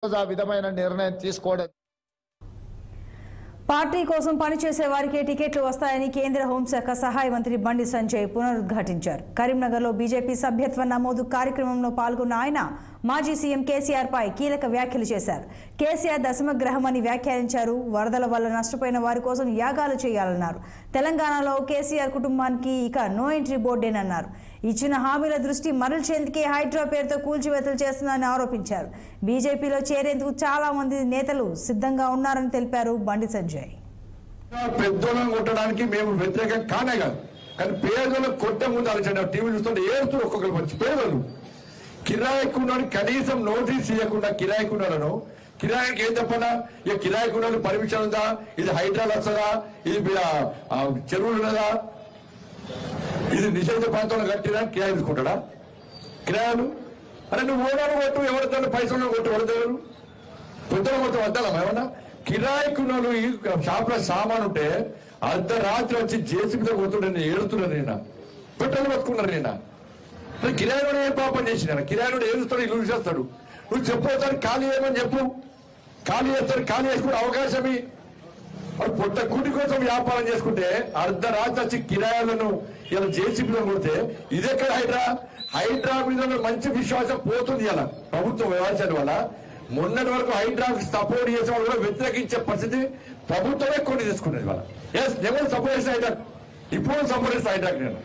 ఆ విధమైన నిర్ణయం తీసుకోవడం పార్టీ కోసం పనిచేసే వారికి టికెట్లు వస్తాయని కేంద్ర హోంశాఖ సహాయ మంత్రి బండి సంజయ్ పునరుద్ఘాటించారు. కరీంనగర్లో బీజేపీ సభ్యత్వ నమోదు కార్యక్రమంలో పాల్గొన్న ఆయన మాజీ సీఎం కేసీఆర్ పై కీలక వ్యాఖ్యలు చేశారు. కేసీఆర్ దశమగ్రహమని వ్యాఖ్యానించారు. వరదల వల్ల నష్టపోయిన వారి కోసం యాగాలు చేయాలన్నారు. తెలంగాణలో కేసీఆర్ కుటుంబానికి ఇక నో ఎంట్రీ బోర్డేనన్నారు. ఇచ్చిన హామీల దృష్టి మరల్చేందుకే హైడ్రా పేరుతో కూల్చివేతలు చేస్తున్నారని ఆరోపించారు. బీజేపీలో చేరేందుకు చాలా మంది నేతలు సిద్ధంగా ఉన్నారని తెలిపారు బండి సంజయ్. పెద్దోళ్ళని కొట్టడానికి మేము వ్యతిరేకం కానే కాదు, కానీ పేదోళ్ళకి కొట్టే ముందు ఆలోచన. టీవీ చూస్తుంటే ఏడుస్తూ ఒక్కొక్కరు వచ్చి పేదోళ్ళు కిరాయికున్నాడు కనీసం నోటీస్ ఇవ్వకుండా కిరాయికున్నాను కిరాయికి ఏం చెప్పనా, ఇక కిరాయికున్నాడు పర్మిషన్ ఉందా, ఇది హైడ్రాల్ వస్తుందా, ఇది చెరువులు ఉన్నదా, ఇది నిషేధ ప్రాంతంలో కట్టినా కిరాయి తీసుకుంటాడా? కిరాయాలు అరే నువ్వు ఓడాడు కొట్టు, ఎవరితో పైసలు కొట్టు, ఎవరిదారు పెద్దలు మొత్తం వద్దాం ఏమన్నా. కిరాయికున్నాడు ఈ షాప్లో సామాన్ ఉంటే అర్ధరాత్రి వచ్చి జేసీబీతో కొడుతుండే ఏడుతున్నాను నేను, పెట్రోల్ పట్టుకున్నారు నేను. కిరాయిలో ఏం పాపం చేసిన కిరాయిలో ఏడుస్తాడు, ఇల్లు చేస్తాడు. నువ్వు చెప్పవుతాను ఖాళీ చేయమని చెప్పు, ఖాళీ చేస్తాడు. ఖాళీ చేసుకునే అవకాశమే. వాడు పొట్ట కూటి కోసం వ్యాపారం చేసుకుంటే అర్ధరాత్రి వచ్చి కిరాయిలను ఇలా జేసీబీలో కొడితే ఇదెక్కడ హైడ్రా? హైడ్రా మీద మంచి విశ్వాసం పోతుంది ఇలా ప్రభుత్వ వ్యవహారాల వల్ల. మొన్నటి వరకు హైడ్రాకి సపోర్ట్ చేసే వాళ్ళు కూడా వ్యతిరేకించే పరిస్థితి ప్రభుత్వమే కొన్ని తీసుకునేది వాళ్ళ. ఎస్ నేను సపోర్ట్ చేసిన హైడ్రాక్, ఇప్పుడు సపోర్ట్ చేసిన హైడ్రాక్ నేను.